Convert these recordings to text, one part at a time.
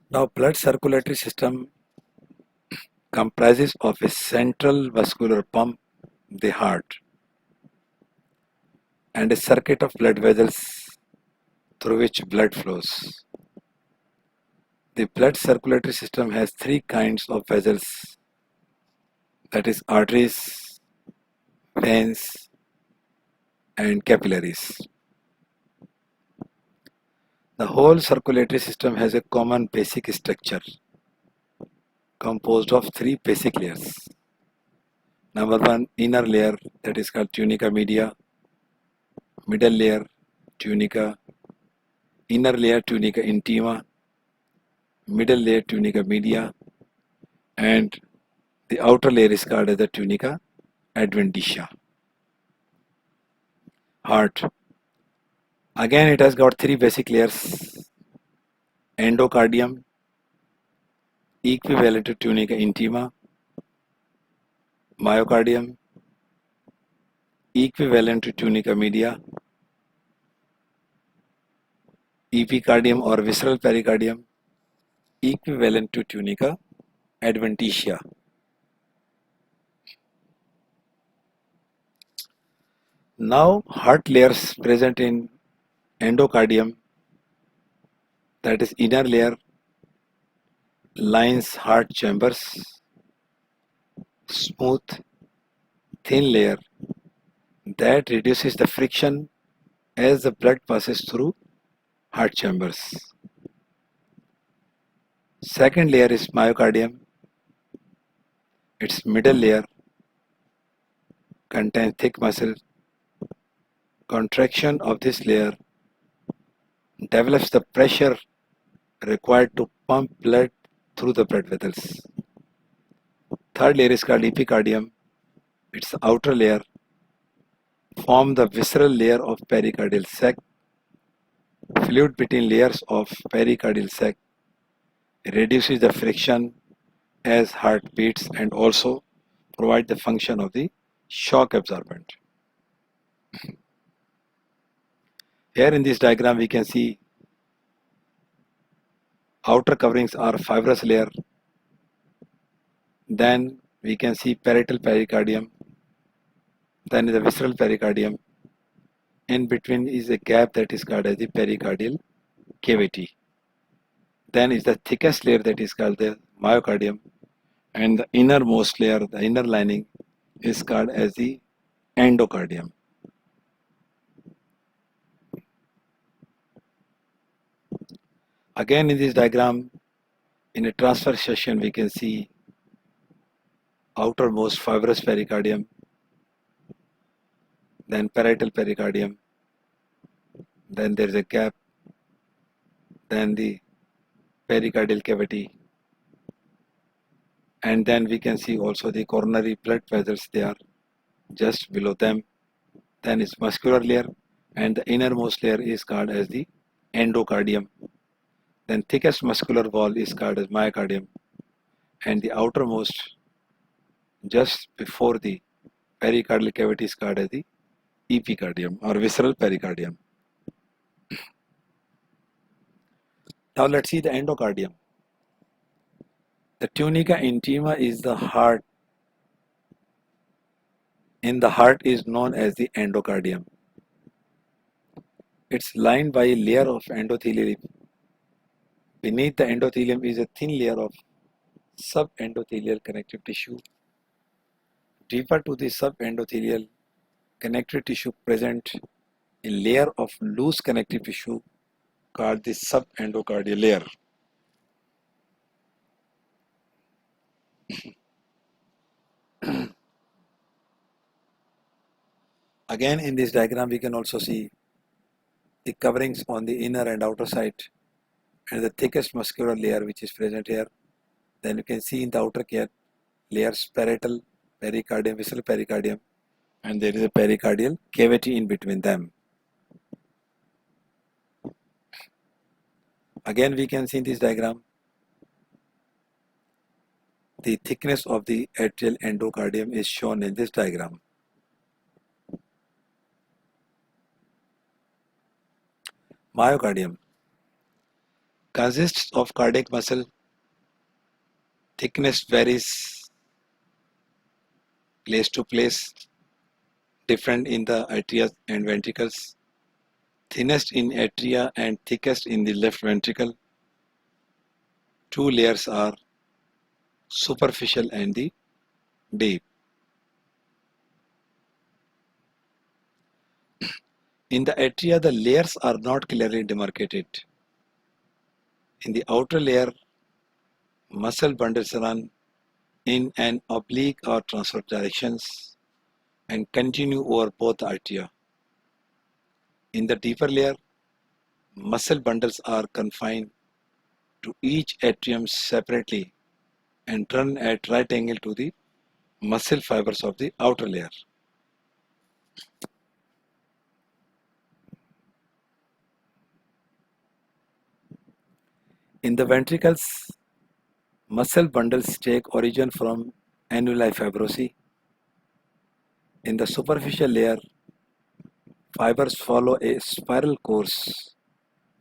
Now, blood circulatory system comprises of a central vascular pump, the heart, and a circuit of blood vessels through which blood flows. The blood circulatory system has three kinds of vessels, that is arteries, veins, and capillaries. The whole circulatory system has a common basic structure composed of three basic layers. Number one, inner layer, that is called tunica media, middle layer tunica, inner layer tunica intima, middle layer tunica media, and the outer layer is called as the tunica adventitia. Heart. Again, it has got three basic layers: endocardium, equivalent to tunica intima, myocardium, equivalent to tunica media, epicardium or visceral pericardium, equivalent to tunica adventitia. Now, heart layers present in endocardium, that is inner layer, lines heart chambers, smooth, thin layer that reduces the friction as the blood passes through heart chambers. Second layer is myocardium. Its middle layer contains thick muscle. Contraction of this layer develops the pressure required to pump blood through the blood vessels. Third layer is called epicardium. Its outer layer forms the visceral layer of pericardial sac. Fluid between layers of pericardial sac reduces the friction as heart beats and also provide the function of the shock absorbent. Here in this diagram we can see outer coverings are fibrous layer, then we can see parietal pericardium, then the visceral pericardium. In between is a gap that is called as the pericardial cavity. Then is the thickest layer that is called the myocardium, and the innermost layer, the inner lining, is called as the endocardium. Again in this diagram, in a transverse section we can see outermost fibrous pericardium, then parietal pericardium, then there is a gap, then the pericardial cavity, and then we can see also the coronary blood vessels, they are just below them. Then is muscular layer, and the innermost layer is called as the endocardium. Then thickest muscular wall is called as myocardium, and the outermost just before the pericardial cavity is called as the epicardium or visceral pericardium. Now let's see the endocardium. The tunica intima is the heart. In the heart is known as the endocardium. It's lined by a layer of endothelium. Beneath the endothelium is a thin layer of subendothelial connective tissue. Deeper to the subendothelial connective tissue present a layer of loose connective tissue called the subendocardial layer. Again in this diagram we can also see the coverings on the inner and outer side and the thickest muscular layer which is present here. Then you can see in the outer layers parietal pericardium, visceral pericardium, and there is a pericardial cavity in between them. Again we can see in this diagram the thickness of the atrial endocardium is shown in this diagram. Myocardium Consists of cardiac muscle. Thickness varies place to place, different in the atria and ventricles. Thinnest in atria and thickest in the left ventricle. Two layers are superficial and the deep. In the atria, the layers are not clearly demarcated. In the outer layer, muscle bundles run in an oblique or transverse directions and continue over both atria. In the deeper layer, muscle bundles are confined to each atrium separately and run at right angle to the muscle fibers of the outer layer. In the ventricles, muscle bundles take origin from annuli fibrosi. In the superficial layer, fibers follow a spiral course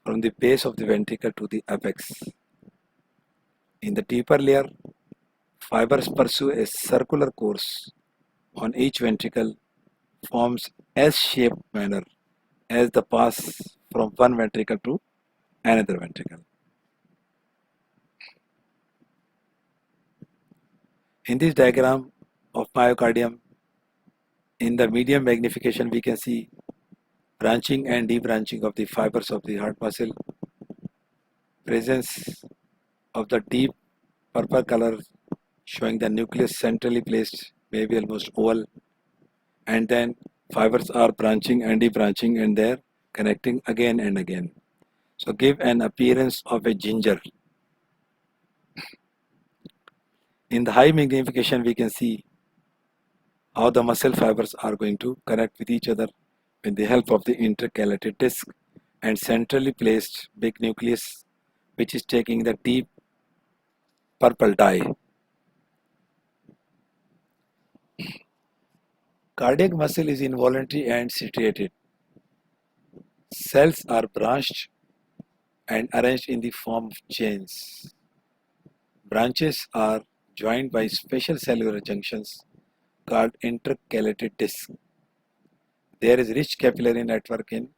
from the base of the ventricle to the apex. In the deeper layer, fibers pursue a circular course on each ventricle, forms S-shaped manner as the pass from one ventricle to another ventricle. In this diagram of myocardium, in the medium magnification we can see branching and debranching of the fibers of the heart muscle, presence of the deep purple color showing the nucleus centrally placed, maybe almost oval, and then fibers are branching and debranching and they're connecting again and again. So give an appearance of a ginger. In the high magnification we can see how the muscle fibers are going to connect with each other with the help of the intercalated disc and centrally placed big nucleus which is taking the deep purple dye. Cardiac muscle is involuntary and striated. Cells are branched and arranged in the form of chains. Branches are joined by special cellular junctions called intercalated discs. There is rich capillary network in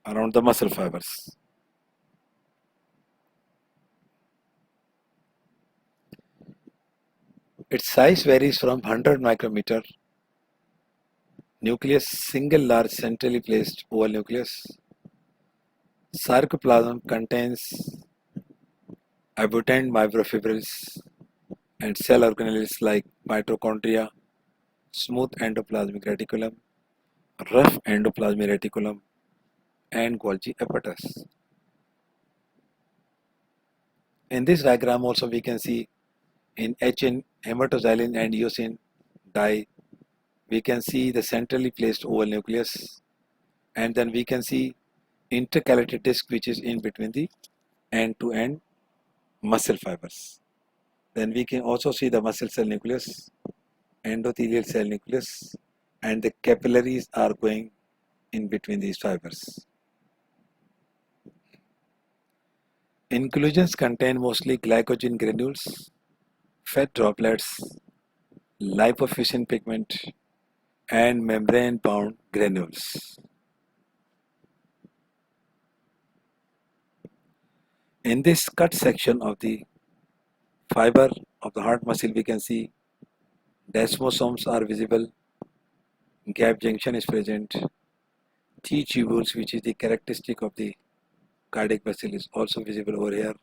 around the muscle fibers. Its size varies from 100 micrometer nucleus, single large centrally placed oval nucleus. Sarcoplasm contains abundant microfibrils and cell organelles like mitochondria, smooth endoplasmic reticulum, rough endoplasmic reticulum, and Golgi apparatus. In this diagram also we can see in HN, hematoxylin and eosin dye, we can see the centrally placed oval nucleus, and then we can see intercalated disc which is in between the end-to-end muscle fibers. Then we can also see the muscle cell nucleus, endothelial cell nucleus, and the capillaries are going in between these fibers. Inclusions contain mostly glycogen granules, fat droplets, lipofuscin pigment, and membrane-bound granules. In this cut section of the fiber of the heart muscle, we can see desmosomes are visible, gap junction is present, T-tubules, which is the characteristic of the cardiac muscle, is also visible over here.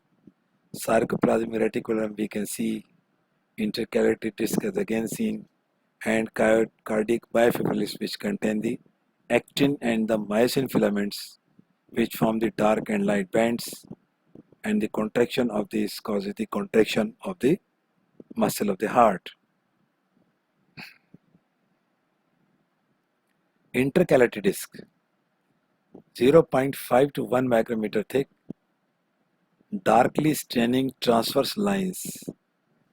Sarcoplasmic reticulum, we can see intercalated disc is again seen, and cardiac myofibrils which contain the actin and the myosin filaments which form the dark and light bands, and the contraction of this causes the contraction of the muscle of the heart. Intercalated disc 0.5 to 1 micrometer thick, darkly staining transverse lines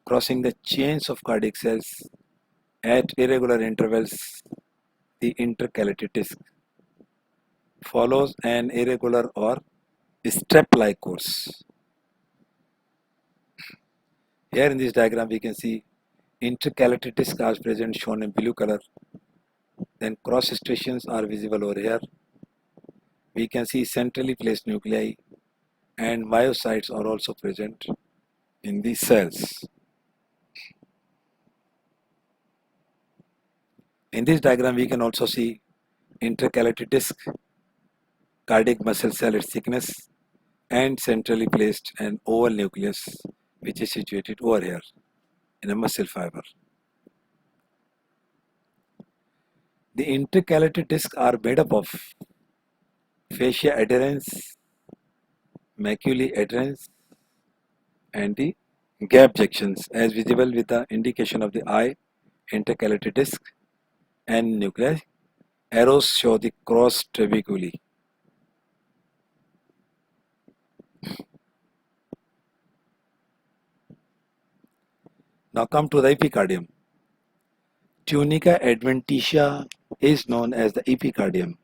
crossing the chains of cardiac cells at irregular intervals. The intercalated disc follows an irregular or strap-like course. Here in this diagram we can see intercalated discs are present, shown in blue color. Then cross striations are visible over here. We can see centrally placed nuclei and myocytes are also present in these cells. In this diagram we can also see intercalated disc, cardiac muscle cell, its thickness, and centrally placed an oval nucleus which is situated over here in a muscle fiber. The intercalated discs are made up of fascia adherens, maculae adherens, and the gap junctions as visible with the indication of the eye, intercalated disc, and nuclei. Arrows show the cross trabeculae. Now come to the epicardium. Tunica adventitia is known as the epicardium.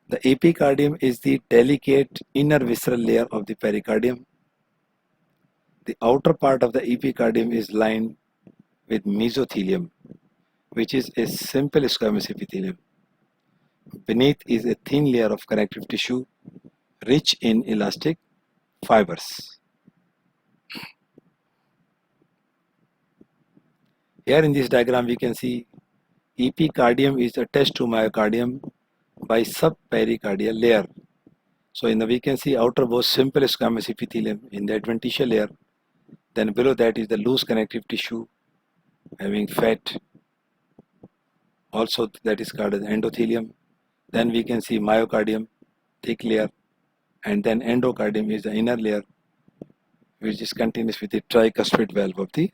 The epicardium is the delicate inner visceral layer of the pericardium. The outer part of the epicardium is lined with mesothelium, which is a simple squamous epithelium. Beneath is a thin layer of connective tissue rich in elastic fibers. Here in this diagram we can see epicardium is attached to myocardium by subpericardial layer. So we can see outermost simple squamous epithelium in the adventitial layer. Then below that is the loose connective tissue having fat, also that is called as endothelium. Then we can see myocardium, thick layer, and then endocardium is the inner layer which is continuous with the tricuspid valve of the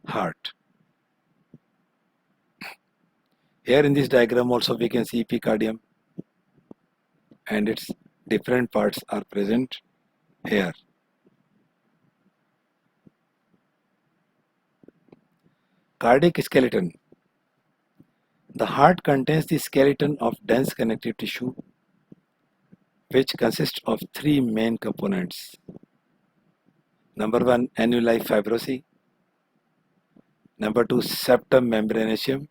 heart. Here in this diagram also we can see epicardium and its different parts are present here. Cardiac skeleton. The heart contains the skeleton of dense connective tissue which consists of three main components. Number one, annuli fibrosi. Number two, septum membranaceum.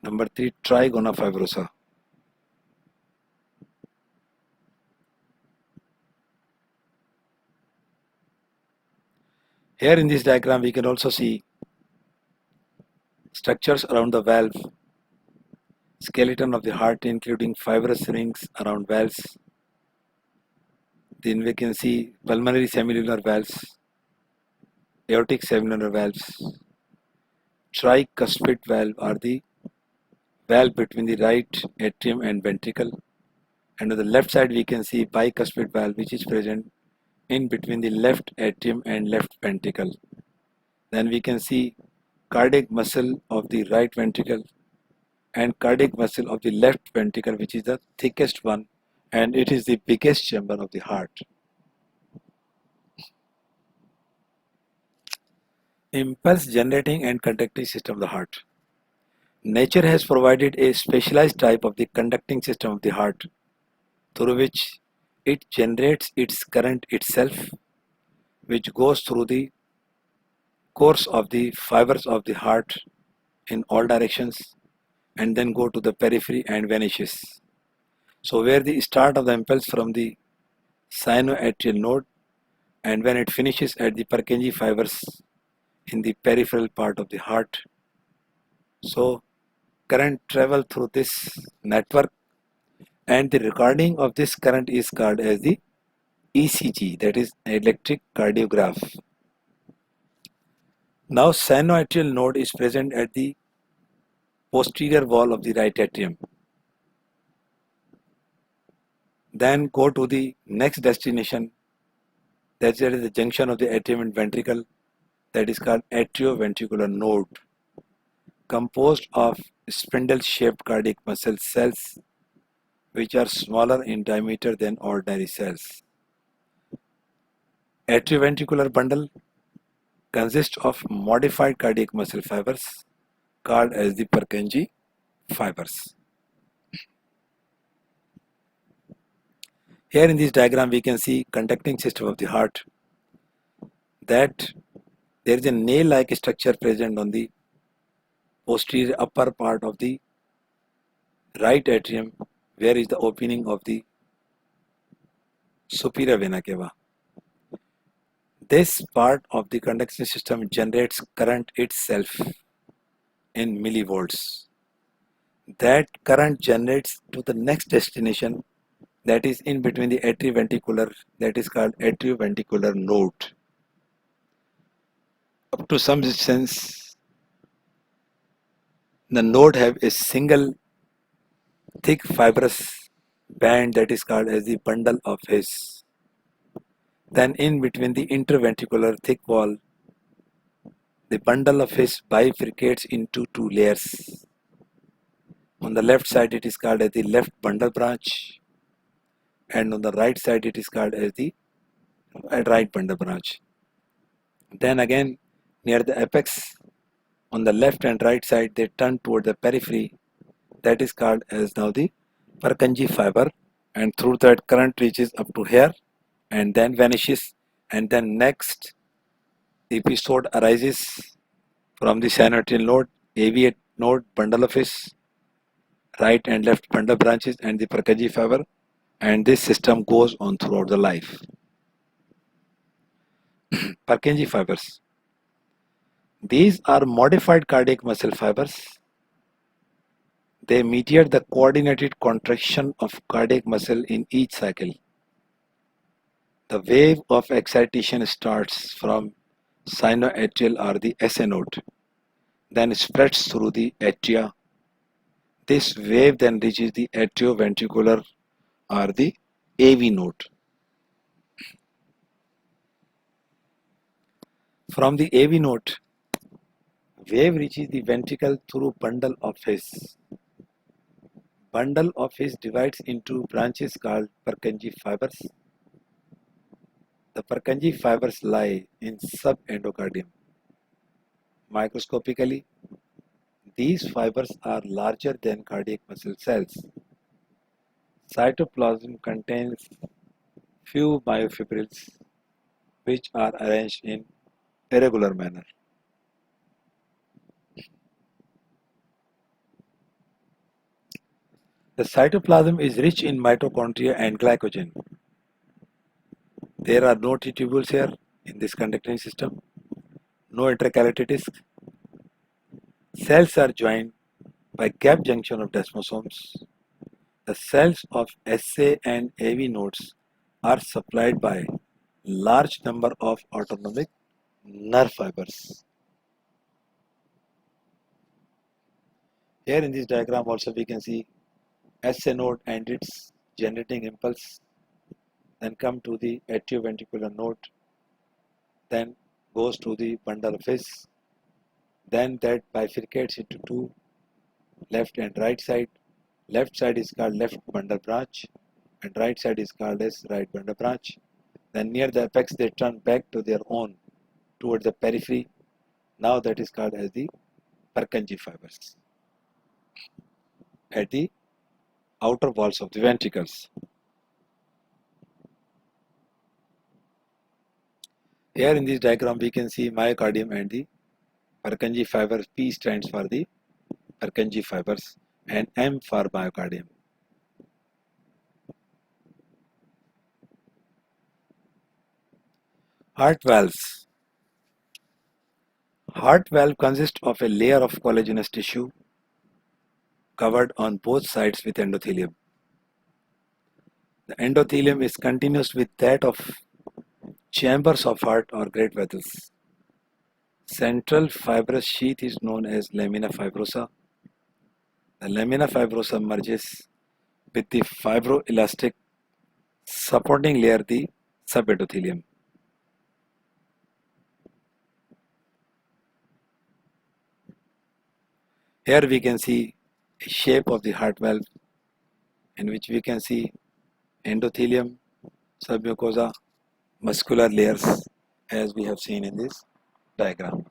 Number three, trigona fibrosa. Here in this diagram we can also see structures around the valve, skeleton of the heart including fibrous rings around valves. Then we can see pulmonary semilunar valves, aortic semilunar valves, tricuspid valve are the valve between the right atrium and ventricle, and on the left side we can see bicuspid valve which is present in between the left atrium and left ventricle. Then we can see cardiac muscle of the right ventricle and cardiac muscle of the left ventricle, which is the thickest one and it is the biggest chamber of the heart. Impulse generating and conducting system of the heart. Nature has provided a specialized type of the conducting system of the heart through which it generates its current itself, which goes through the course of the fibers of the heart in all directions and then go to the periphery and vanishes. So where the start of the impulse from the sinoatrial node and when it finishes at the Purkinje fibers in the peripheral part of the heart. So current travel through this network and the recording of this current is called as the ECG, that is electric cardiograph. Now sinoatrial node is present at the posterior wall of the right atrium. Then go to the next destination, that is the junction of the atrium and ventricle, that is called atrioventricular node, composed of spindle-shaped cardiac muscle cells which are smaller in diameter than ordinary cells. Atrioventricular bundle consists of modified cardiac muscle fibers called as the Purkinje fibers. Here in this diagram we can see conducting system of the heart. that there is a nail-like structure present on the posterior upper part of the right atrium, where is the opening of the superior vena cava. This part of the conduction system generates current itself in millivolts. That current generates to the next destination, that is in between the atrioventricular, that is called atrioventricular node. Up to some distance, the node have a single thick fibrous band that is called as the bundle of His. Then in between the interventricular thick wall, the bundle of His bifurcates into two layers. On the left side it is called as the left bundle branch, and on the right side it is called as the right bundle branch. Then again, near the apex, on the left and right side, they turn toward the periphery, that is called as now the Purkinje fiber, and through that current reaches up to here and then vanishes, and then next episode arises from the synovial node, AV node, bundle of His, right and left bundle branches and the Purkinje fiber, and this system goes on throughout the life. Purkinje fibers. These are modified cardiac muscle fibers. They mediate the coordinated contraction of cardiac muscle in each cycle. The wave of excitation starts from sinoatrial or the SA node, then spreads through the atria. This wave then reaches the atrioventricular or the AV node. From the AV node, wave reaches the ventricle through bundle of His. Bundle of His divides into branches called Purkinje fibers. The Purkinje fibers lie in subendocardium. Microscopically, these fibers are larger than cardiac muscle cells. Cytoplasm contains few myofibrils which are arranged in irregular manner. The cytoplasm is rich in mitochondria and glycogen. There are no tubules here in this conducting system, no intercalated disc. Cells are joined by gap junction of desmosomes. The cells of SA and AV nodes are supplied by large number of autonomic nerve fibers. Here in this diagram also we can see SA node and its generating impulse, then come to the atrioventricular node, then goes to the bundle of His, then that bifurcates into two, left and right side. Left side is called left bundle branch and right side is called as right bundle branch. Then near the apex they turn back to their own towards the periphery. Now that is called as the Purkinje fibers at the outer walls of the ventricles. Here in this diagram we can see myocardium and the Purkinje fibers. P stands for the Purkinje fibers and M for myocardium. Heart valves. Heart valve consists of a layer of collagenous tissue covered on both sides with endothelium. The endothelium is continuous with that of chambers of heart or great vessels. Central fibrous sheath is known as lamina fibrosa. The lamina fibrosa merges with the fibroelastic supporting layer, the subendothelium. Here we can see a shape of the heart valve in which we can see endothelium, submucosa, muscular layers as we have seen in this diagram.